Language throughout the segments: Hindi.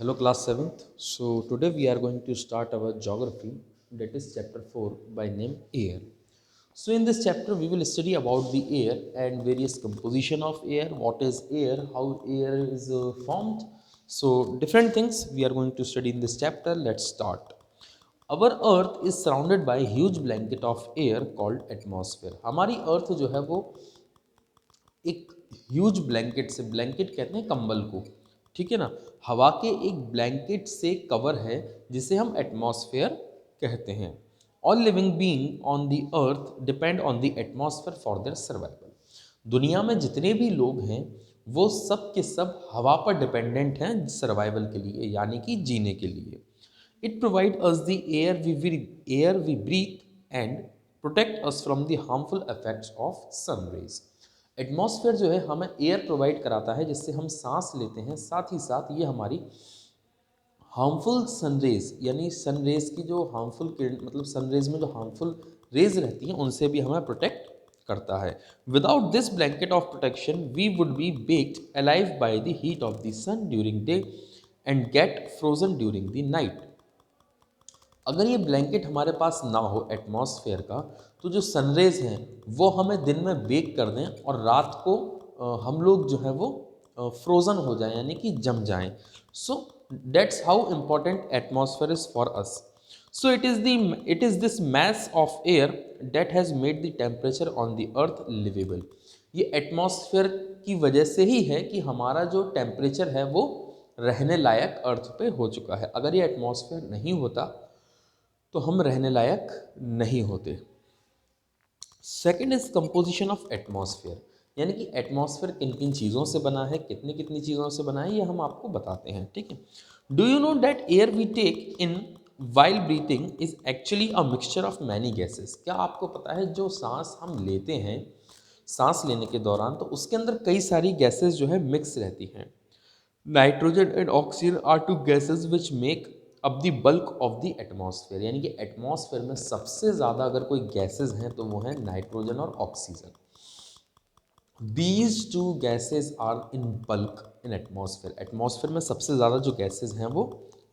Hello, class 7th. So, today we are going to start our geography, that is chapter 4 by name air. So, in this chapter, we will study about the air and various composition of air, what is air, how air is formed. So, different things we are going to study in this chapter. Let's start. Our earth is surrounded by a huge blanket of air called atmosphere. हमारी अर्थ जो है वो एक ह्यूज ब्लैंकेट से, ब्लैंकेट कहते हैं कंबल को, ठीक है ना, हवा के एक ब्लैंकेट से कवर है जिसे हम एटमॉस्फेयर कहते हैं। All living being on the earth depend on the atmosphere for their survival. दुनिया में जितने भी लोग हैं वो सब के सब हवा पर डिपेंडेंट हैं सर्वाइवल के लिए, यानी कि जीने के लिए। It provide us the air we breathe and protect us from the harmful effects of sun rays. Atmosphere जो है हमें एयर प्रोवाइड कराता है जिससे हम सांस लेते हैं, साथ ही साथ ये हमारी हार्मफुल सनरेज यानी सनरेज की जो हार्मफुल किरण, मतलब सनरेज में जो हार्मफुल रेज रहती हैं उनसे भी हमें प्रोटेक्ट करता है। Without this blanket of protection we would be baked alive by the heat of the sun during day and get frozen during the night. अगर ये ब्लैंकेट हमारे पास ना हो एटमॉस्फेयर का, तो जो सनरेज हैं वो हमें दिन में बेक कर दें और रात को हम लोग जो है वो फ्रोज़न हो जाएं, यानी कि जम जाएं। So that's how important atmosphere is for us. So it is this mass of air that has made the temperature on the earth livable. ये एटमॉस्फेयर की वजह से ही है कि हमारा जो टेम्परेचर है वो रहने लायक अर्थ पे हो चुका है। अगर ये एटमॉस्फेयर नहीं होता तो हम रहने लायक नहीं होते। Second is composition of atmosphere, यानी कि एटमॉस्फेयर किन किन चीज़ों से बना है, कितनी कितनी चीज़ों से बना है, ये हम आपको बताते हैं, ठीक है। Do you know that air we take in while breathing is actually a mixture of many gases. क्या आपको पता है जो सांस हम लेते हैं, सांस लेने के दौरान, तो उसके अंदर कई सारी गैसेस जो है मिक्स रहती हैं। Nitrogen and oxygen are two gases which make up the bulk of the atmosphere, यानी कि एटमॉस्फेयर में सबसे ज़्यादा अगर कोई गैसेस हैं तो वो हैं नाइट्रोजन और oxygen. These two gases are in bulk in atmosphere. Atmosphere में सबसे ज़्यादा जो गैसेस हैं वो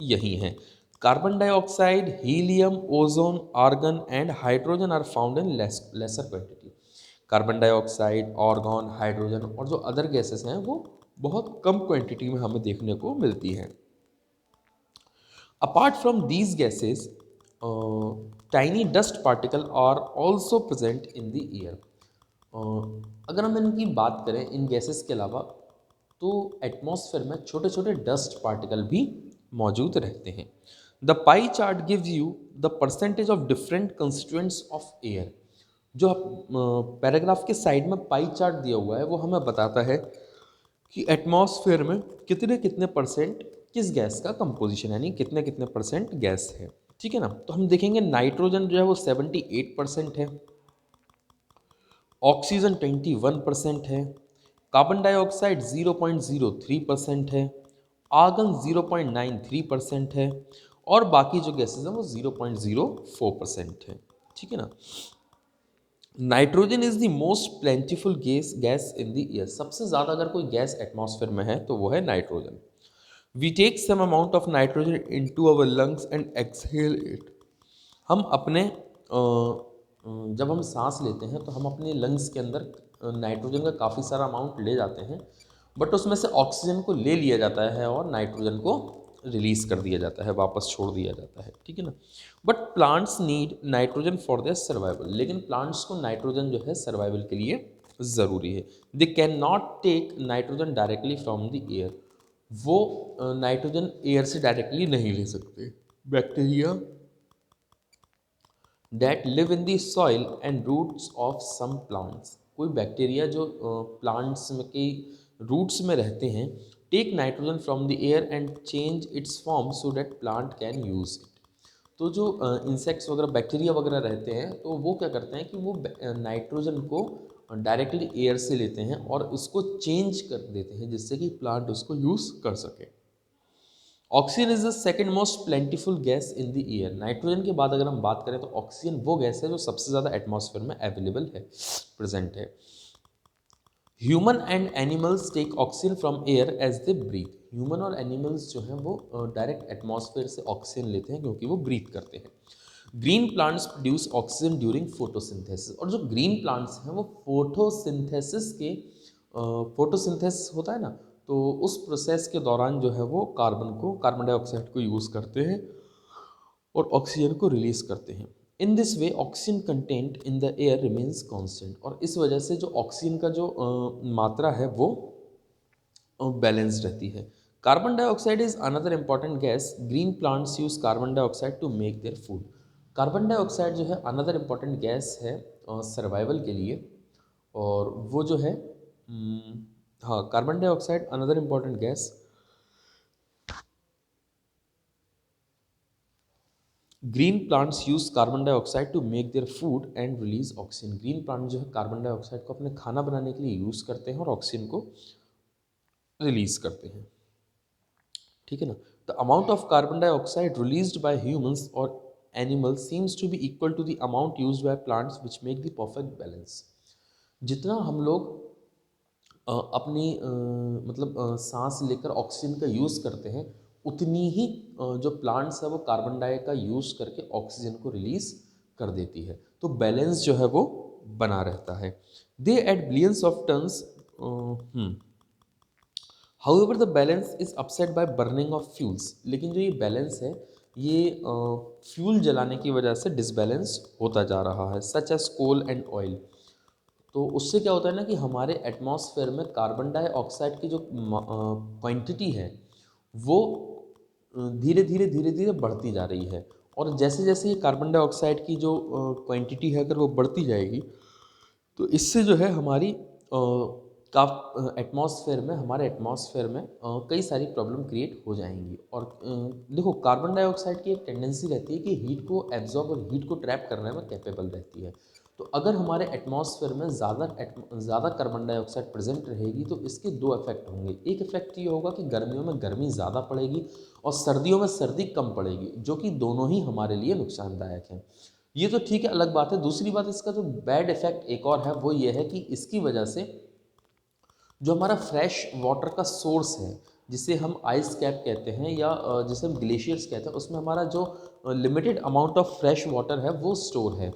यही हैं। Carbon dioxide, helium, ozone, argon and hydrogen are found in lesser quantity. Carbon dioxide, argon, hydrogen और जो अदर गैसेस हैं वो बहुत कम क्वांटिटी में हमें देखने को मिलती हैं। Apart from these gases, tiny dust particle are also present in the air. अगर हम इनकी बात करें इन गैसेस के अलावा, तो एटमॉस्फेयर में छोटे छोटे डस्ट पार्टिकल भी मौजूद रहते हैं। The pie chart gives you the percentage of different constituents of air. जो पैराग्राफ के साइड में पाई चार्ट दिया हुआ है वो हमें बताता है कि एटमॉस्फेयर में कितने कितने परसेंट किस गैस का कंपोजिशन, यानी कितने कितने परसेंट गैस है, ठीक है ना। तो हम देखेंगे नाइट्रोजन जो है वो 78% है, ऑक्सीजन 21% है, कार्बन डाइऑक्साइड 0.03% है, आर्गन 0.93% है और बाकी जो गैसेज हैं वो 0.04% है, ठीक है ना। Nitrogen is the most प्लेंटिफुल gas in the air. सबसे ज़्यादा अगर कोई गैस एटमॉस्फेयर में है तो वो है nitrogen. We take some amount of nitrogen in to our lungs and exhale it. हम अपने जब हम सांस लेते हैं तो हम अपने लंग्स के अंदर नाइट्रोजन का काफ़ी सारा अमाउंट ले जाते हैं, बट उसमें से ऑक्सीजन को ले लिया जाता है और नाइट्रोजन को रिलीज कर दिया जाता है, वापस छोड़ दिया जाता है, ठीक है ना। But plants need nitrogen for their survival. लेकिन प्लांट्स को नाइट्रोजन जो है सर्वाइवल के लिए ज़रूरी है। They can not take nitrogen directly from the air. वो नाइट्रोजन एयर से डायरेक्टली नहीं ले सकते। Bacteria that live in the soil and roots of some plants. कोई बैक्टीरिया जो प्लांट्स में के रूट्स में रहते हैं, take nitrogen from the air and change its form so that plant can use it. तो जो इंसेक्ट्स वगैरह, बैक्टीरिया वगैरह रहते हैं, तो वो क्या करते हैं कि वो नाइट्रोजन को डायरेक्टली एयर से लेते हैं और उसको चेंज कर देते हैं जिससे कि प्लांट उसको यूज़ कर सके। Oxygen is the second most प्लेंटिफुल gas in the air. Nitrogen के बाद अगर हम बात करें तो ऑक्सीजन वो गैस है जो सबसे ज़्यादा एटमॉस्फेयर में अवेलेबल है, प्रेजेंट है। Human and animals take oxygen from air as they breathe. Human और एनिमल्स जो हैं वो डायरेक्ट एटमॉस्फेयर से ऑक्सीजन लेते हैं क्योंकि वो ब्रीथ करते हैं। Green plants produce oxygen during photosynthesis, और जो ग्रीन प्लांट्स हैं वो फोटोसिंथेसिस होता है ना, तो उस प्रोसेस के दौरान जो है वो कार्बन डाइऑक्साइड को यूज़ करते हैं और ऑक्सीजन को रिलीज करते हैं। In this way oxygen content in the air remains constant, और इस वजह से जो ऑक्सीजन का जो मात्रा है वो बैलेंस रहती है। Carbon dioxide is another important gas. Green plants use carbon dioxide to make their food. Carbon dioxide जो है अनदर इंपॉर्टेंट गैस है सर्वाइवल के लिए, और वो जो है हाँ, carbon dioxide another important gas. Green plants use carbon dioxide to make their food and release oxygen. Green plant जो है कार्बन डाइऑक्साइड को अपने खाना बनाने के लिए यूज़ करते हैं और ऑक्सीजन को रिलीज करते हैं। ठीक है ना। The amount of carbon dioxide released by humans और animals seems to be equal to the amount used by plants which make the perfect balance. जितना हम लोग अपनी सांस लेकर ऑक्सीजन का यूज़ करते हैं, उतनी ही जो प्लांट्स है वो कार्बन डाई का यूज़ करके ऑक्सीजन को रिलीज कर देती है, तो बैलेंस जो है वो बना रहता है। They eat billions of tons. However the balance is upset by burning of fuels, लेकिन जो ये बैलेंस है ये फ्यूल जलाने की वजह से डिसबैलेंस होता जा रहा है, such as coal and oil. तो उससे क्या होता है ना कि हमारे एटमॉस्फेयर में कार्बन डाइऑक्साइड की जो क्वांटिटी है वो धीरे धीरे बढ़ती जा रही है, और जैसे जैसे ये कार्बन डाइऑक्साइड की जो क्वांटिटी है अगर वो बढ़ती जाएगी तो इससे जो है हमारी हमारे एटमॉस्फेयर में कई सारी प्रॉब्लम क्रिएट हो जाएंगी। और देखो, कार्बन डाइऑक्साइड की एक टेंडेंसी रहती है कि हीट को एब्जॉर्ब और हीट को ट्रैप करने में कैपेबल रहती है। तो अगर हमारे एटमॉस्फेयर में ज़्यादा कार्बन डाइऑक्साइड प्रेजेंट रहेगी तो इसके दो इफेक्ट होंगे। एक इफेक्ट ये होगा कि गर्मियों में गर्मी ज़्यादा पड़ेगी और सर्दियों में सर्दी कम पड़ेगी, जो कि दोनों ही हमारे लिए नुकसानदायक हैं। ये तो ठीक है, अलग बात है। दूसरी बात, इसका जो बैड इफेक्ट एक और है वो ये है कि इसकी वजह से जो हमारा फ्रेश वाटर का सोर्स है, जिसे हम आइस कैप कहते हैं या जिसे हम ग्लेशियर्स कहते हैं, उसमें हमारा जो limited amount of fresh water है वो स्टोर है।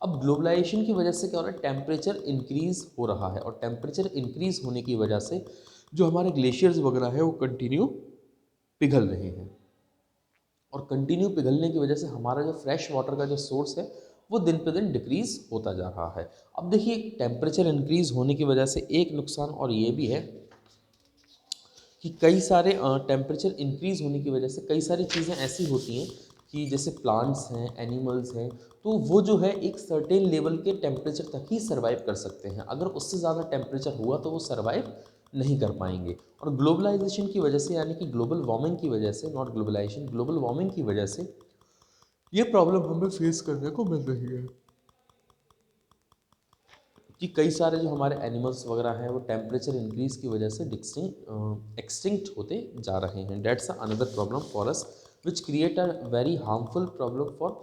अब ग्लोबलाइजेशन की वजह से क्या हो रहा है, टेम्परेचर इंक्रीज़ हो रहा है, और टेम्परेचर इंक्रीज़ होने की वजह से जो हमारे ग्लेशियर्स वगैरह है वो कंटिन्यू पिघल रहे हैं, और कंटिन्यू पिघलने की वजह से हमारा जो फ्रेश वाटर का जो सोर्स है वो दिन पे दिन डिक्रीज़ होता जा रहा है। अब देखिए, टेम्परेचर इंक्रीज़ होने की वजह से एक नुकसान और ये भी है कि कई सारे टेम्परेचर इंक्रीज़ होने की वजह से कई सारी चीज़ें ऐसी होती हैं कि जैसे प्लांट्स हैं, एनिमल्स हैं, तो वो जो है एक सर्टेन लेवल के टेम्परेचर तक ही सर्वाइव कर सकते हैं। अगर उससे ज़्यादा टेम्परेचर हुआ तो वो सर्वाइव नहीं कर पाएंगे। और ग्लोबलाइजेशन की वजह से, यानी कि ग्लोबल वार्मिंग की वजह से, नॉट ग्लोबलाइजेशन, ग्लोबल वार्मिंग की वजह से ये प्रॉब्लम हमें फेस करने को मिल रही है कि कई सारे जो हमारे एनिमल्स वगैरह हैं वो टेम्परेचर इंक्रीज़ की वजह से एक्सटिंक्ट होते जा रहे हैं। That's another problem for us which create a very harmful problem for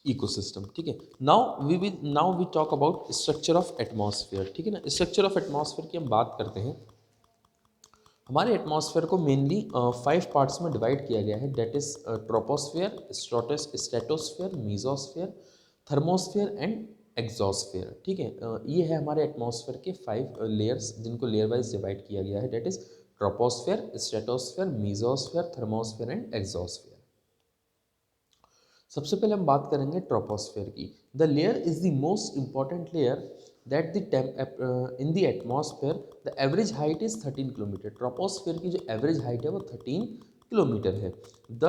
ecosystem. ठीक है, now we talk about structure of atmosphere. ठीक है ना, स्ट्रक्चर ऑफ एटमॉस्फेयर की हम बात करते हैं। हमारे एटमॉस्फेयर को मेनली 5 पार्ट्स में डिवाइड किया गया है, that is troposphere, stratosphere, mesosphere, thermosphere and exosphere. ठीक है, ये है हमारे एटमॉस्फेयर के 5 लेयर्स, जिनको लेयर वाइज डिवाइड किया गया है, that is troposphere, stratosphere, mesosphere, thermosphere and exosphere. सबसे पहले हम बात करेंगे ट्रोपोस्फेयर की। The layer is the most important layer that in the atmosphere the average height is 13 kilometre. Troposphere की जो एवरेज हाइट है वो 13 किलोमीटर है। The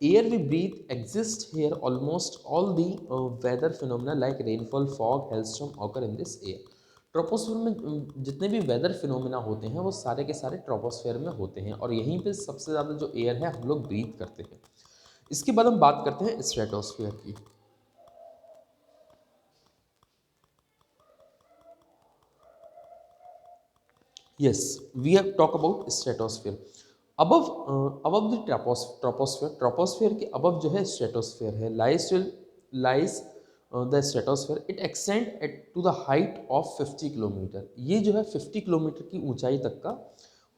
air we breathe exist here almost all the weather phenomena like rainfall, fog, hailstorm occur in this air. Troposphere में जितने भी वेदर फिनोमिना होते हैं वो सारे के सारे ट्रोपोस्फेयर में होते हैं, और यहीं पे सबसे ज़्यादा जो एयर है हम लोग ब्रीथ करते हैं। इसके बाद हम बात करते हैं स्ट्रेटोस्फेयर की। Yes, we have talk about stratosphere. Above the troposphere के अबव जो है स्ट्रेटोस्फेयर है, lies the stratosphere. It extend at to the height of 50 kilometre. ये जो है 50 किलोमीटर की ऊंचाई तक का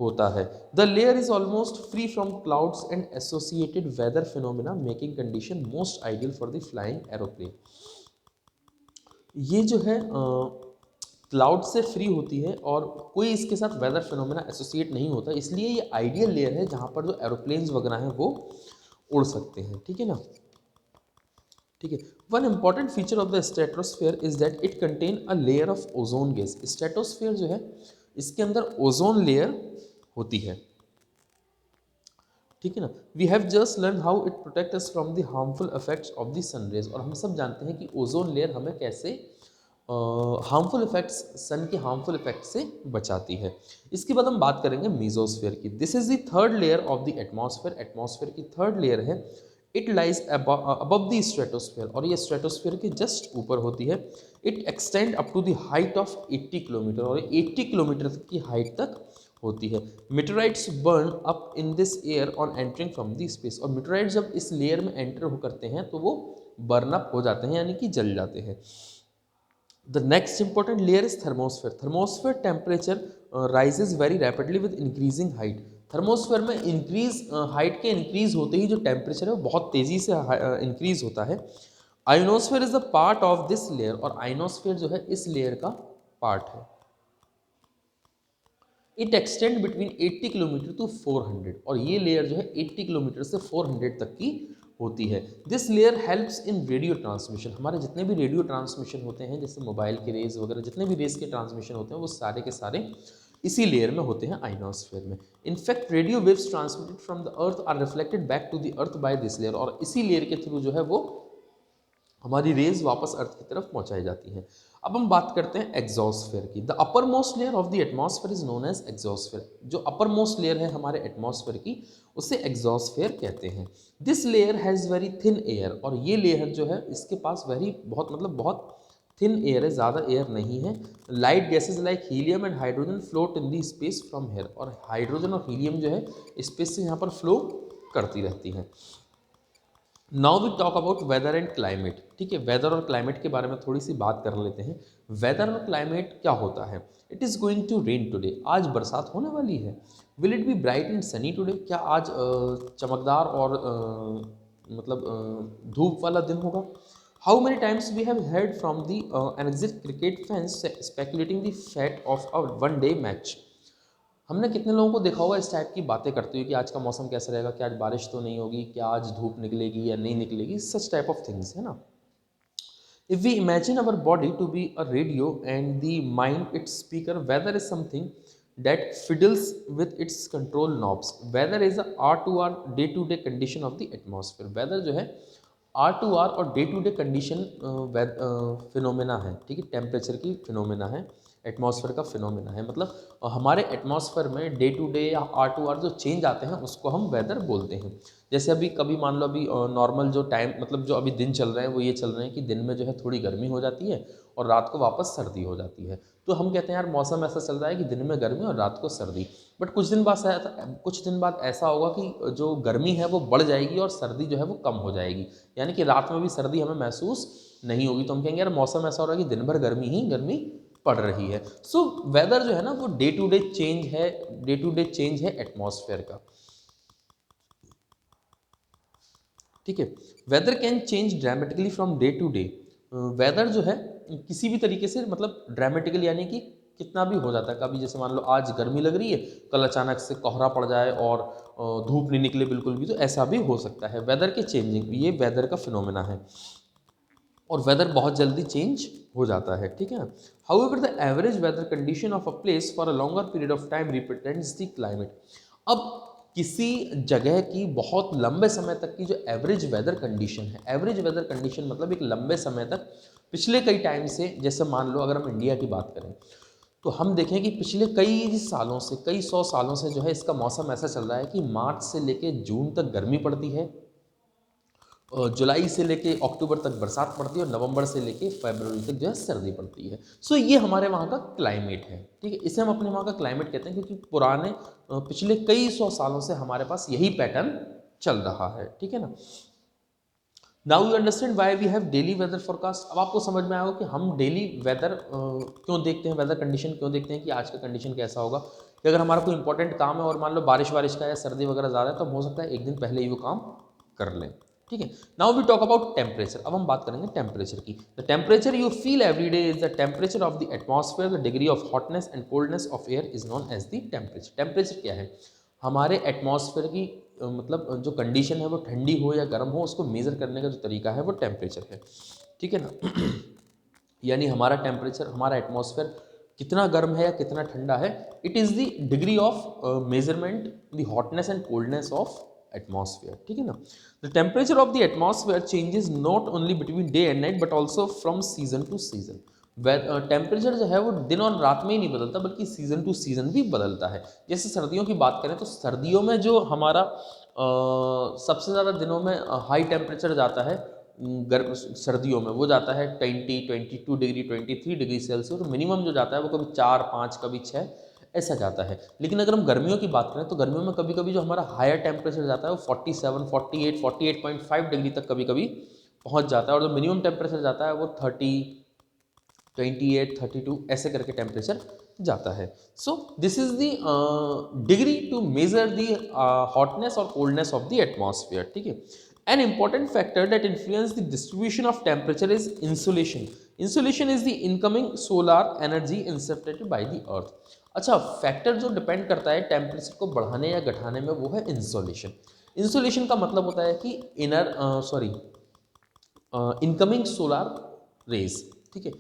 होता है। The layer is almost free from clouds and associated weather phenomena making condition most ideal for the flying aeroplane. ये जो है क्लाउड से फ्री होती है और कोई इसके साथ वेदर फिनोमेना एसोसिएट नहीं होता, इसलिए ये आइडियल लेयर है जहाँ पर जो एरोप्लेन्स वगैरह हैं वो उड़ सकते हैं। ठीक है ना, ठीक है। One important feature of the stratosphere is that it contain a layer of ozone gas. Stratosphere जो है इसके अंदर ओजोन लेयर होती है। ठीक है ना, we have just learn how it protect us from the harmful effects of the sun rays. और हम सब जानते हैं कि ओजोन लेयर हमें कैसे हार्मफुल इफेक्ट्स, सन के हार्मफुल इफेक्ट से बचाती है। इसके बाद हम बात करेंगे मीजोस्फेयर की। This is the third layer of the atmosphere. Atmosphere की थर्ड लेयर है। It lies above the stratosphere, और ये स्ट्रेटोस्फेयर के जस्ट ऊपर होती है। It extend up to the height of 80 kilometre, और 80 किलोमीटर की हाइट तक होती है। Meteorites burn up in this air on entering from the space. और मीटराइट्स जब इस लेयर में एंटर करते हैं तो वो बर्न अप हो जाते हैं, यानी कि जल जाते हैं। The next important layer is thermosphere. Thermosphere temperature rises very rapidly with increasing height. Thermosphere में इंक्रीज हाइट के इंक्रीज होते ही जो टेम्परेचर है वो बहुत तेज़ी से इंक्रीज होता है। Ionosphere is the part of this layer, और आइनोस्फेयर जो है इस लेयर का पार्ट है। It extend between 80 kilometre to 400, और ये लेयर जो है 80 किलोमीटर से 400 तक की होती है। This layer helps in radio transmission. हमारे जितने भी रेडियो ट्रांसमिशन होते हैं, जैसे मोबाइल के रेज वगैरह, जितने भी रेज के ट्रांसमिशन होते हैं वो सारे के सारे इसी लेयर में होते हैं, आइनोस्फेयर में। In fact radio waves transmitted from the earth are reflected back to the earth by this layer, और इसी लेयर के थ्रू जो है वो हमारी रेज वापस अर्थ की तरफ पहुंचाई जाती हैं। अब हम बात करते हैं एग्जॉस्फेयर की। The upper most layer of the atmosphere is known as exosphere. जो अपर मोस्ट लेयर है हमारे एटमॉस्फेयर की, उसे एग्जॉस्फेयर कहते हैं। This layer has very thin air, और ये लेयर जो है इसके पास बहुत थिन एयर है, ज़्यादा एयर नहीं है। Light gases like helium and hydrogen float in the space from here, और हाइड्रोजन और हीलियम जो है स्पेस से यहाँ पर फ्लो करती रहती हैं। Now we talk about weather and climate. ठीक है, वेदर और क्लाइमेट के बारे में थोड़ी सी बात कर लेते हैं। वेदर और क्लाइमेट क्या होता है? It is going to rain today. आज बरसात होने वाली है। Will it be bright and sunny today? क्या आज चमकदार और धूप वाला दिन होगा? How many times we have heard from the energetic cricket fans speculating the fate of a one day match. हमने कितने लोगों को देखा होगा इस टाइप की बातें करते हुए कि आज का मौसम कैसा रहेगा, क्या आज बारिश तो नहीं होगी, क्या आज धूप निकलेगी या नहीं निकलेगी, सच टाइप ऑफ थिंग्स, है ना। If we imagine our body to be a radio and the mind its speaker, weather is something that fiddles with its control knobs. Weather is day to day condition of the atmosphere. Weather जो है R2R और day to day condition phenomena है। ठीक है, टेम्परेचर की फिनोमेना है, एटमॉस्फेयर का फिनोमेना है। मतलब हमारे एटमॉस्फेयर में डे टू डे या R2R जो चेंज आते हैं उसको हम वेदर बोलते हैं। जैसे अभी कभी मान लो अभी नॉर्मल जो टाइम, मतलब जो अभी दिन चल रहे हैं वो ये चल रहे हैं कि दिन में जो है थोड़ी गर्मी हो जाती है और रात को वापस सर्दी हो जाती है। तो हम कहते हैं यार मौसम ऐसा चल रहा है कि दिन में गर्मी और रात को सर्दी। बट कुछ दिन बाद ऐसा होगा कि जो गर्मी है वो बढ़ जाएगी और सर्दी जो है वो कम हो जाएगी, यानी कि रात में भी सर्दी हमें महसूस नहीं होगी। तो हम कहेंगे यार मौसम ऐसा हो रहा है कि दिन भर गर्मी ही गर्मी पड़ रही है। सो वेदर जो है ना वो डे टू डे चेंज है एटमॉस्फेयर का। ठीक है, weather can change dramatically from day to day. Weather जो है किसी भी तरीके से, मतलब ड्रामेटिकली यानी कि कितना भी हो जाता है। कभी जैसे मान लो आज गर्मी लग रही है, कल अचानक से कोहरा पड़ जाए और धूप नहीं निकले बिल्कुल भी, तो ऐसा भी हो सकता है। वेदर के चेंजिंग, ये वेदर का फिनोमेना है और वेदर बहुत जल्दी चेंज हो जाता है। ठीक है, however the average weather condition of a place for a longer period of time represents the climate. अब किसी जगह की बहुत लंबे समय तक की जो एवरेज वेदर कंडीशन है, एवरेज वेदर कंडीशन मतलब एक लंबे समय तक पिछले कई टाइम से, जैसे मान लो अगर हम इंडिया की बात करें तो हम देखें कि पिछले कई सालों से, कई 100 सालों से जो है इसका मौसम ऐसा चल रहा है कि मार्च से लेके जून तक गर्मी पड़ती है, जुलाई से लेके अक्टूबर तक बरसात पड़ती है और नवंबर से लेके फरवरी तक जो है सर्दी पड़ती है। सो ये हमारे वहाँ का क्लाइमेट है। ठीक है, इसे हम अपने वहाँ का क्लाइमेट कहते हैं क्योंकि पुराने पिछले कई 100 सालों से हमारे पास यही पैटर्न चल रहा है। ठीक है ना। Now you understand why we have daily weather forecast. अब आपको समझ में आएगा कि हम डेली वेदर क्यों देखते हैं, वेदर कंडीशन क्यों देखते हैं कि आज का कंडीशन कैसा होगा। कि अगर हमारा कोई इंपॉर्टेंट काम है और मान लो बारिश का या सर्दी वगैरह ज़्यादा है तो हो सकता है एक दिन पहले ही वो काम कर लें, ठीक है। Now we talk about temperature. अब हम बात करेंगे टेम्परेचर की। The temperature you feel every day is the temperature of the atmosphere. The degree of hotness and coldness of air is known as the temperature. Temperature क्या है? हमारे एटमॉस्फेयर की मतलब जो कंडीशन है वो ठंडी हो या गर्म हो, उसको मेजर करने का जो तरीका है वो टेम्परेचर है, ठीक है ना। यानी हमारा टेम्परेचर, हमारा एटमॉस्फेयर कितना गर्म है या कितना ठंडा है, it is the degree of measurement the hotness and coldness of atmosphere, ठीक है ना। The temperature of the atmosphere changes not only between day and night but also from season two season. Temperature जो है वो दिन और रात में ही नहीं बदलता बल्कि सीजन टू सीजन भी बदलता है। जैसे सर्दियों की बात करें तो सर्दियों में जो हमारा सबसे ज़्यादा दिनों में हाई टेम्परेचर जाता है गर्म सर्दियों में, वो जाता है 22 डिग्री 23 डिग्री सेल्सियस, और मिनिमम जो जाता है वो कभी 4 5 कभी 6 ऐसा जाता है। लेकिन अगर हम गर्मियों की बात करें तो गर्मियों में कभी कभी जो हमारा हायर टेम्परेचर जाता है वो 47 48 48.5 डिग्री तक कभी कभी पहुंच जाता है, और जो मिनिमम टेम्परेचर जाता है वो 30 28 32 ऐसे करके टेम्परेचर जाता है। So this is the degree to measure the hotness और कोल्डनेस ऑफ द एटमॉस्फेयर, ठीक है। An important factor that influence the distribution of temperature is insolation. Insolation is the incoming solar energy inserted by the earth. अच्छा, फैक्टर जो डिपेंड करता है टेम्परेचर को बढ़ाने या घटाने में वो है इंसोलेशन। इंसोलेशन का मतलब होता है कि इनकमिंग सोलार रेज, ठीक है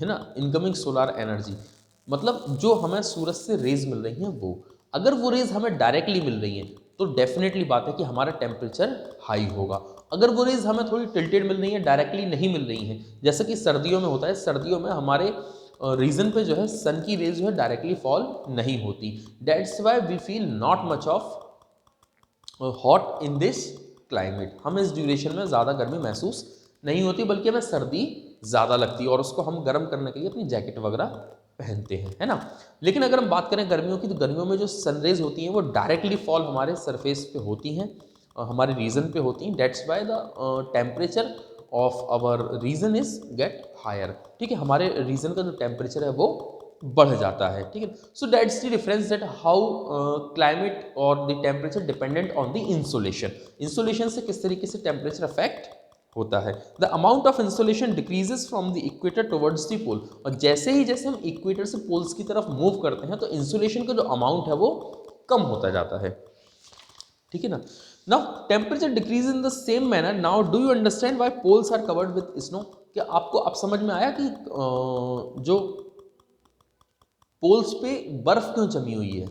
ना, इनकमिंग सोलार एनर्जी, मतलब जो हमें सूरज से रेज मिल रही हैं वो, अगर वो रेज हमें डायरेक्टली मिल रही हैं तो डेफिनेटली बात है कि हमारा टेम्परेचर हाई होगा। अगर वो रेज हमें थोड़ी टिल्टेड मिल रही है, डायरेक्टली नहीं मिल रही हैं, जैसे कि सर्दियों में होता है, सर्दियों में हमारे रीजन पे जो है सन की रेज जो है डायरेक्टली फॉल नहीं होती, that's why we feel not much of hot in this climate. हम इस ड्यूरेशन में ज़्यादा गर्मी महसूस नहीं होती बल्कि हमें सर्दी ज़्यादा लगती है और उसको हम गर्म करने के लिए अपनी जैकेट वगैरह पहनते हैं, है ना। लेकिन अगर हम बात करें गर्मियों की तो गर्मियों में जो सनरेज होती हैं वो डायरेक्टली फॉल हमारे सरफेस पे होती हैं, हमारे रीजन पे होती हैं, that's why the temperature of our region is get higher, ठीक है। हमारे रीजन का जो टेम्परेचर है वो बढ़ जाता है, ठीक है। So that's the difference that how climate और the temperature dependent on the insolation. Insolation से किस तरीके से टेम्परेचर अफेक्ट होता है। The amount of insolation decreases from the equator towards the pole, और जैसे हम इक्वेटर से पोल्स की तरफ मूव करते हैं तो इंसोलेशन का जो अमाउंट है वो कम होता जाता है, ठीक है ना। Now temperature decrease in the same manner. Now do you understand why poles are covered with snow? क्या आपको अब समझ में आया कि जो पोल्स पे बर्फ क्यों जमी हुई है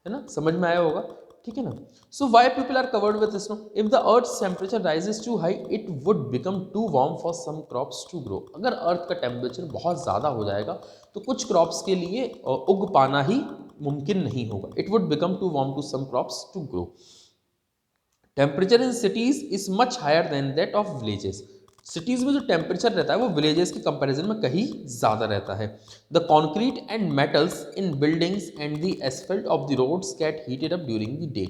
ना, समझ में आया होगा, ठीक है ना। So why people are covered with snow? If the earth temperature rises too high it would become too warm for some crops to grow. अगर अर्थ का टेम्परेचर बहुत ज़्यादा हो जाएगा तो कुछ क्रॉप्स के लिए उग पाना ही मुमकिन नहीं होगा। It would become too warm to some crops to grow. Temperature in cities is much higher than that of villages. Cities में जो टेम्परेचर रहता है वो विलेजेस के कंपैरिजन में कहीं ज़्यादा रहता है। The concrete and metals in buildings and the asphalt of the roads get heated up during the day.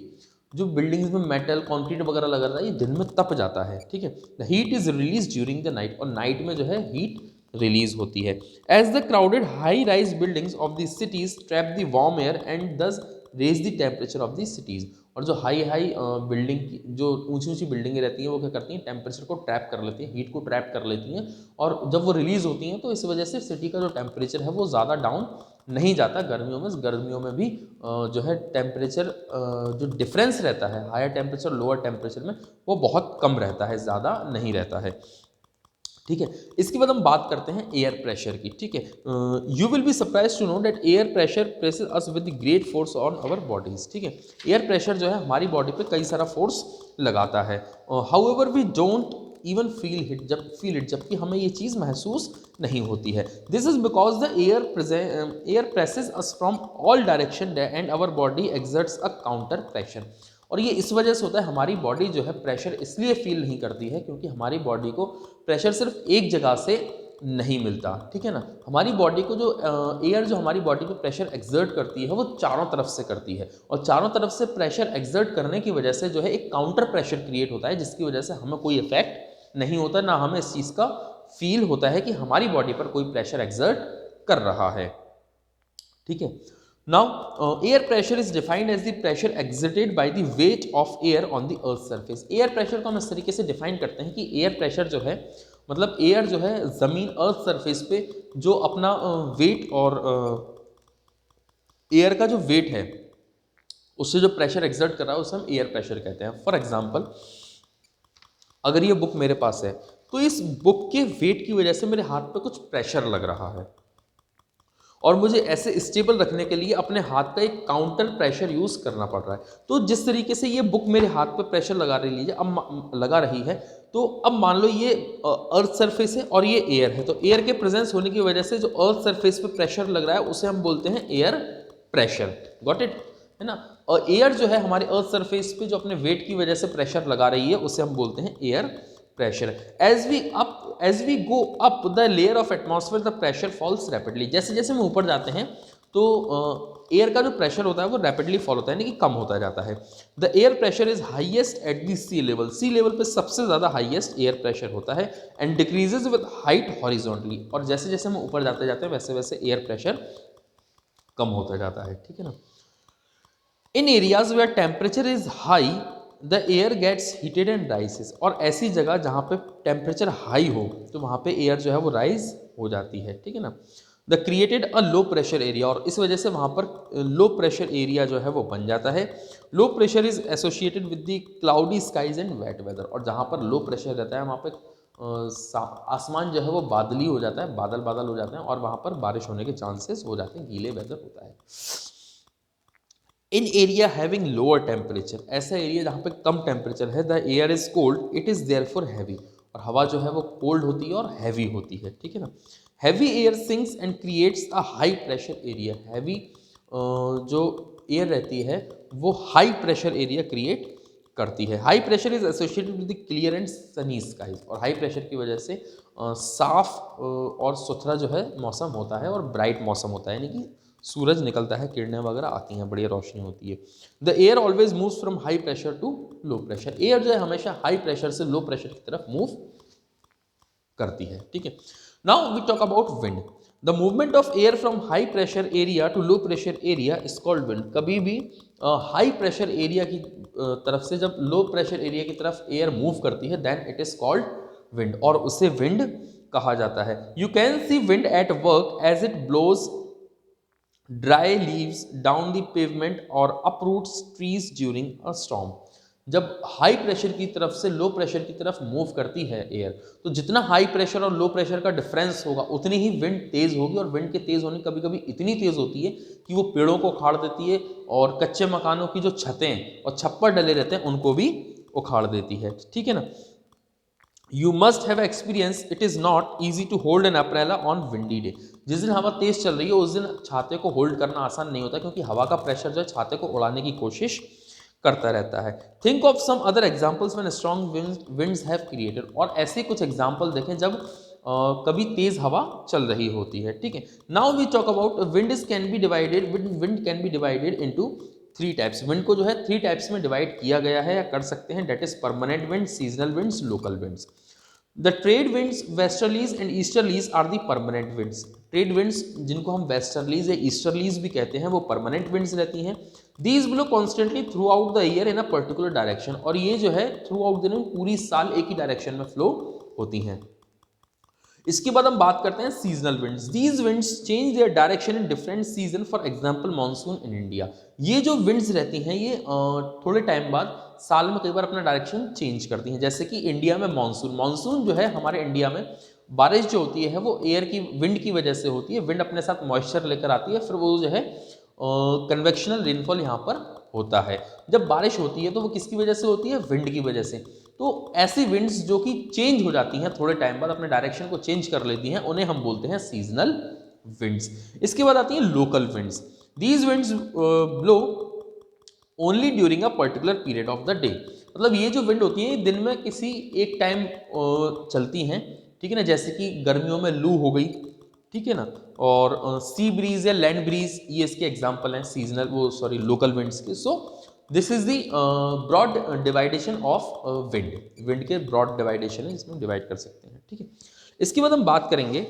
जो बिल्डिंग्स में मेटल कॉन्क्रीट वगैरह लगा रहता है ये दिन में तप जाता है, ठीक है। The heat is release during the night, और नाइट में जो है हीट रिलीज होती है। As the crowded high rise buildings of the cities trap the warm air and thus raise the temperature of the cities. और जो हाई बिल्डिंग की जो ऊंची बिल्डिंगें रहती हैं वो क्या करती हैं, टेम्परेचर को ट्रैप कर लेती हैं, हीट को ट्रैप कर लेती हैं, और जब वो रिलीज़ होती हैं तो इस वजह से सिटी का जो टेम्परेचर है वो ज़्यादा डाउन नहीं जाता। गर्मियों में भी जो है टेम्परेचर जो डिफरेंस रहता है हायर टेम्परेचर लोअर टेम्परेचर में वो बहुत कम रहता है, ज़्यादा नहीं रहता है, ठीक है। इसके बाद हम बात करते हैं एयर प्रेशर की, ठीक है। You will be surprise to know that air pressure presses us with great force on our bodies, ठीक है। एयर प्रेशर जो है हमारी बॉडी पे कई सारा फोर्स लगाता है। However we don't even feel it, जबकि हमें ये चीज़ महसूस नहीं होती है। This is because the air presses us from all direction and our body exerts a counter pressure. और ये इस वजह से होता है, हमारी बॉडी जो है प्रेशर इसलिए फील नहीं करती है क्योंकि हमारी बॉडी को प्रेशर सिर्फ एक जगह से नहीं मिलता, ठीक है ना। हमारी बॉडी को जो एयर जो हमारी बॉडी पे प्रेशर एक्सर्ट करती है वो चारों तरफ से करती है, और चारों तरफ से प्रेशर एक्सर्ट करने की वजह से जो है एक काउंटर प्रेशर क्रिएट होता है जिसकी वजह से हमें कोई इफेक्ट नहीं होता, ना हमें इस चीज़ का फील होता है कि हमारी बॉडी पर कोई प्रेशर एक्सर्ट कर रहा है, ठीक है। Now, air pressure is defined as the pressure exerted by the weight of air on the earth surface. Air pressure को हम इस तरीके से डिफाइन करते हैं कि एयर प्रेशर जो है मतलब एयर जो है ज़मीन अर्थ सरफेस पे जो अपना वेट और एयर का जो वेट है उससे जो प्रेशर एक्सर्ट कर रहा है उसे हम एयर प्रेशर कहते हैं। फॉर एग्जांपल, अगर ये बुक मेरे पास है तो इस बुक के वेट की वजह से मेरे हाथ पे कुछ प्रेशर लग रहा है और मुझे ऐसे स्टेबल रखने के लिए अपने हाथ का एक काउंटर प्रेशर यूज करना पड़ रहा है। तो जिस तरीके से ये बुक मेरे हाथ पे प्रेशर लगा रही है, तो अब मान लो ये अर्थ सरफेस है और ये एयर है, तो एयर के प्रेजेंस होने की वजह से जो अर्थ सरफेस पे प्रेशर लग रहा है उसे हम बोलते हैं एयर प्रेशर। गॉट इट, है ना। और एयर जो है हमारे अर्थ सरफेस पे जो अपने वेट की वजह से प्रेशर लगा रही है उसे हम बोलते हैं air pressure. as we go up the layer of atmosphere the pressure falls rapidly। जैसे जैसे हम ऊपर जाते हैं तो एयर का जो प्रेशर होता है वो रैपिडली फॉल होता है, यानी कि कम होता जाता है। The air pressure is highest at the sea level. Sea level पे सबसे ज़्यादा हाईएस्ट एयर प्रेशर होता है and decreases with height horizontally. और जैसे जैसे हम ऊपर जाते जाते हैं वैसे वैसे एयर प्रेशर कम होता जाता है, ठीक है ना। In areas where temperature is high the air gets heated and rises. और ऐसी जगह जहाँ पे टेम्परेचर हाई हो तो वहाँ पे एयर जो है वो राइज हो जाती है, ठीक है ना। The created a low pressure area, और इस वजह से वहाँ पर लो प्रेशर एरिया जो है वो बन जाता है। Low pressure is associated with the cloudy skies and wet weather. और जहाँ पर लो प्रेशर रहता है वहाँ पे आसमान जो है वो बादली हो जाता है, बादल बादल हो जाते हैं और वहाँ पर बारिश होने के चांसेस हो जाते हैं, गीले वेदर होता है। इन एरिया हैविंग लोअर टेम्परेचर, ऐसा एरिया जहाँ पे कम टेम्परेचर है, the air is cold it is therefore heavy. और हवा जो है वो कोल्ड होती है और हैवी होती है, ठीक है ना। Heavy air sinks and creates a high pressure area. Heavy जो एयर रहती है वो हाई प्रेशर एरिया क्रिएट करती है। High pressure is associated with the clear and sunny skies. और हाई प्रेशर की वजह से साफ और सुथरा जो है मौसम होता है और ब्राइट मौसम होता है, यानी कि सूरज निकलता है, किरणें वगैरह आती हैं, बढ़िया रोशनी होती है। The air always moves from high pressure to low pressure. Air जो है हमेशा हाई प्रेशर से लो प्रेशर की तरफ मूव करती है, ठीक है। Now we talk about wind. The movement of air from high pressure area to low pressure area is called wind. कभी भी हाई प्रेशर एरिया की तरफ से जब लो प्रेशर एरिया की तरफ एयर मूव करती है then it is called wind, और उसे विंड कहा जाता है। You can see wind at work as it blows dry leaves down the pavement और uproots trees during a storm. जब हाई प्रेशर की तरफ से लो प्रेशर की तरफ मूव करती है एयर, तो जितना हाई प्रेशर और लो प्रेशर का डिफरेंस होगा उतनी ही विंड तेज होगी। और विंड के तेज होने कभी कभी इतनी तेज होती है कि वो पेड़ों को उखाड़ देती है और कच्चे मकानों की जो छतें और छप्पर डले रहते हैं उनको भी उखाड़ देती है, ठीक है ना। You must have experience it is not easy to hold an umbrella on windy day. जिस दिन हवा तेज चल रही है उस दिन छाते को होल्ड करना आसान नहीं होता, क्योंकि हवा का प्रेशर जो है छाते को उड़ाने की कोशिश करता रहता है। Think of some other examples when strong winds have created. और ऐसे कुछ एग्जाम्पल देखें जब कभी तेज हवा चल रही होती है, ठीक है। Now we talk about wind can be divided into 3 types. Wind को जो है 3 टाइप्स में डिवाइड किया गया है या कर सकते हैं, that is permanent wind, seasonal winds, local winds. The trade winds westerlies and easterlies are the permanent winds. Trade winds जिनको हम वेस्टर्लीज या ईस्टर्लीज भी कहते हैं वो परमानेंट विंड्स रहती हैं। These blow constantly through out the year in a particular direction. और ये जो है थ्रू आउट द ईयर पूरी साल एक ही डायरेक्शन में फ्लो होती हैं। इसके बाद हम बात करते हैं seasonal winds. These winds change their direction in different season, for example monsoon in India. ये जो विंड्स रहती हैं ये थोड़े टाइम बाद साल में कई बार अपना डायरेक्शन चेंज करती हैं। जैसे कि इंडिया में मानसून जो है हमारे इंडिया में बारिश जो होती है वो एयर की विंड की वजह से होती है। विंड अपने साथ मॉइस्चर लेकर आती है, फिर वो जो है कन्वेक्शनल रेनफॉल यहाँ पर होता है। जब बारिश होती है तो वो किसकी वजह से होती है? विंड की वजह से। तो ऐसी विंड्स जो कि चेंज हो जाती हैं थोड़े टाइम बाद, अपने डायरेक्शन को चेंज कर लेती हैं, उन्हें हम बोलते हैं सीजनल विंड्स। इसके बाद आती हैं local winds. These winds blow only during a particular period of the day. मतलब ये जो विंड होती है दिन में किसी एक टाइम चलती हैं, ठीक है ना। जैसे कि गर्मियों में लू हो गई, ठीक है ना, और सी ब्रीज या लैंड ब्रीज, ये इसके एग्जाम्पल हैं सीजनल लोकल विंड्स के। So this is the broad division of wind. Wind के ब्रॉड डिवाइडेशन है, इसमें डिवाइड कर सकते हैं, ठीक है। इसके बाद हम बात करेंगे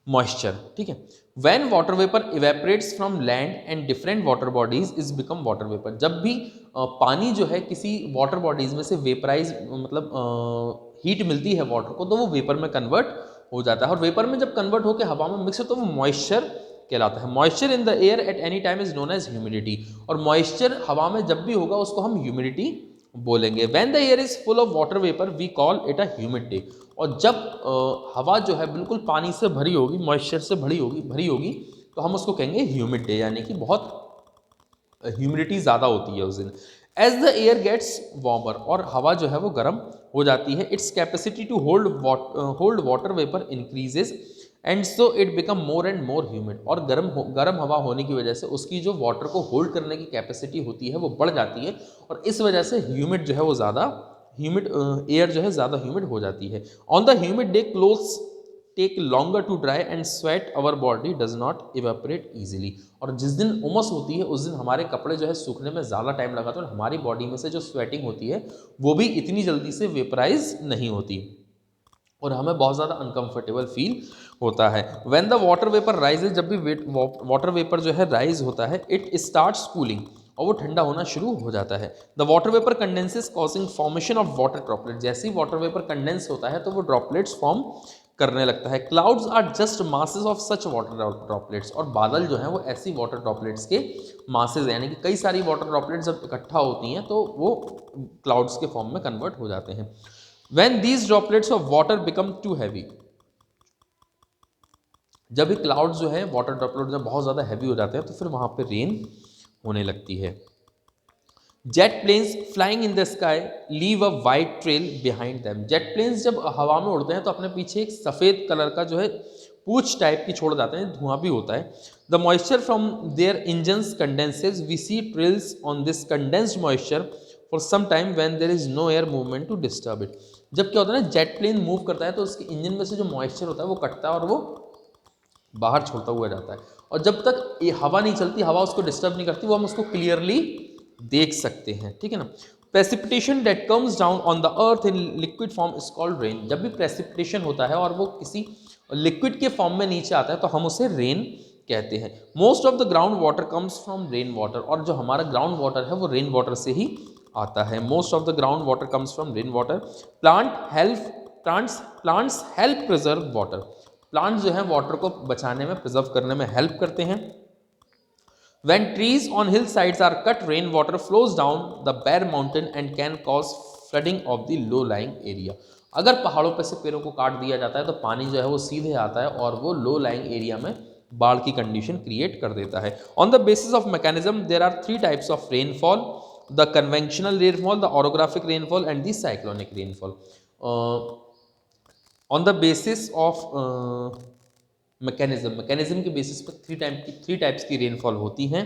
मॉइस्चर, ठीक है। When water vapor evaporates from land and different water bodies is become water vapor, जब भी पानी जो है किसी वाटर बॉडीज में से वेपराइज मतलब हीट मिलती है वाटर को, तो वो वेपर में कन्वर्ट हो जाता है, और वेपर में जब कन्वर्ट होकर हवा में मिक्स हो तो वो मॉइस्चर कहलाता है। Moisture in the air at any time is known as humidity, और मॉइस्चर हवा में जब भी होगा उसको हम ह्यूमिडिटी बोलेंगे। When the air is full of water vapour we call it a humid day, और जब हवा जो है बिल्कुल पानी से भरी होगी, मॉइस्चर से भरी होगी तो हम उसको कहेंगे ह्यूमिड डे, यानी कि बहुत ह्यूमिडिटी ज़्यादा होती है उस दिन। As the air gets warmer, और हवा जो है वो गर्म हो जाती है, its capacity to hold water vapour increases and so it become more and more humid, और गर्म हवा होने की वजह से उसकी जो वाटर को होल्ड करने की कैपेसिटी होती है वो बढ़ जाती है, और इस वजह से ह्यूमिड जो है वो ज़्यादा ह्यूमिड एयर जो है ज़्यादा ह्यूमिड हो जाती है। On the humid day clothes take longer to dry and sweat our body does not evaporate easily, और जिस दिन उमस होती है उस दिन हमारे कपड़े जो है सूखने में ज़्यादा टाइम लगाते हैं, और हमारी बॉडी में से जो स्वेटिंग होती है वो भी इतनी जल्दी से वेपराइज नहीं होती, और हमें बहुत ज़्यादा अनकंफर्टेबल फील होता है। When the water vapour rises, जब भी वाटर वेपर जो है राइज होता है, इट स्टार्ट्स कूलिंग, और वो ठंडा होना शुरू हो जाता है। The water vapour condenses causing formation of water droplet, जैसे ही वाटर वेपर कंडेंस होता है तो वो ड्रॉपलेट्स फॉर्म करने लगता है। Clouds are just masses of such water droplets, और बादल जो है वो ऐसी वाटर ड्रॉपलेट्स के मासेस, यानी कि कई सारी वाटर ड्रॉपलेट्स जब इकट्ठा होती हैं तो वो क्लाउड्स के फॉर्म में कन्वर्ट हो जाते हैं। When these droplets of water become too heavy, जब भी क्लाउड्स जो है वाटर ड्रॉपलेट जब बहुत ज़्यादा हैवी हो जाते हैं तो फिर वहाँ पे रेन होने लगती है। Jet planes flying in the sky leave a white trail behind them, jet planes जब हवा में उड़ते हैं तो अपने पीछे एक सफ़ेद कलर का जो है पूछ टाइप की छोड़ जाते हैं, धुआं भी होता है। The moisture from their engines condenses, we see trails on this condensed moisture for some time when there is no air movement to disturb it. जब क्या होता है ना, जेट प्लेन मूव करता है तो उसके इंजन में से जो मॉइस्चर होता है वो कटता है और वो बाहर छोड़ता हुआ जाता है, और जब तक ये हवा नहीं चलती, हवा उसको डिस्टर्ब नहीं करती, वो हम उसको क्लियरली देख सकते हैं, ठीक है ना। Precipitation that comes down on the earth in liquid form is called rain, जब भी प्रेसिपिटेशन होता है और वो किसी लिक्विड के फॉर्म में नीचे आता है तो हम उसे रेन कहते हैं। Most of the ground water comes from rain water, और जो हमारा ग्राउंड वाटर है वो रेन वाटर से ही आता है। Most of the ground water comes from rain water. Plants help preserve water, plants जो है वाटर को बचाने में, प्रिजर्व करने में हेल्प करते हैं। When trees on hillsides are cut, rain water flows down the bare mountain and can cause flooding of the low-lying area. अगर पहाड़ों पर से पेड़ों को काट दिया जाता है तो पानी जो है वो सीधे आता है और वो लो लाइंग एरिया में बाढ़ की कंडीशन क्रिएट कर देता है। On the basis of mechanism there are 3 types of rainfall, the conventional rainfall, the orographic rainfall and the cyclonic rainfall. On the basis of mechanism के बेसिस पर 3 टाइप्स की रेनफॉल होती हैं,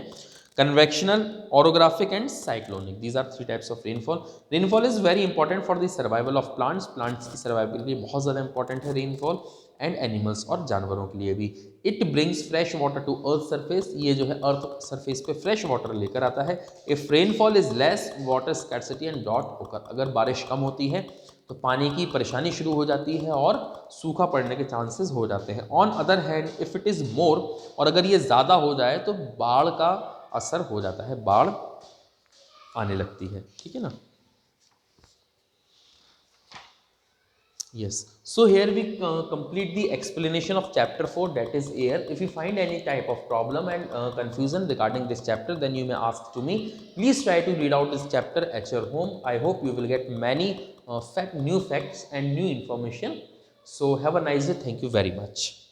convectional, orographic and cyclonic. These are 3 types of rainfall. Rainfall is very important for the survival of plants, plants की सर्वाइवल के लिए बहुत ज़्यादा इंपॉर्टेंट है रेनफॉल, एंड एनिमल्स और जानवरों के लिए भी। It brings fresh water to earth surface, ये जो है अर्थ सरफेस पे फ्रेश वाटर लेकर आता है। If rainfall is less water scarcity and डॉट ओकर, अगर बारिश कम होती है तो पानी की परेशानी शुरू हो जाती है और सूखा पड़ने के चांसेस हो जाते हैं। On other hand if it is more, और अगर ये ज़्यादा हो जाए तो बाढ़ का असर हो जाता है, बाढ़ आने लगती है, ठीक है ना। Yes, so here we complete the explanation of chapter 4, that is air. If you find any type of problem and confusion regarding this chapter, then you may ask to me. Please try to read out this chapter at your home. I hope you will get many new facts and new information. So have a nice day. Thank you very much.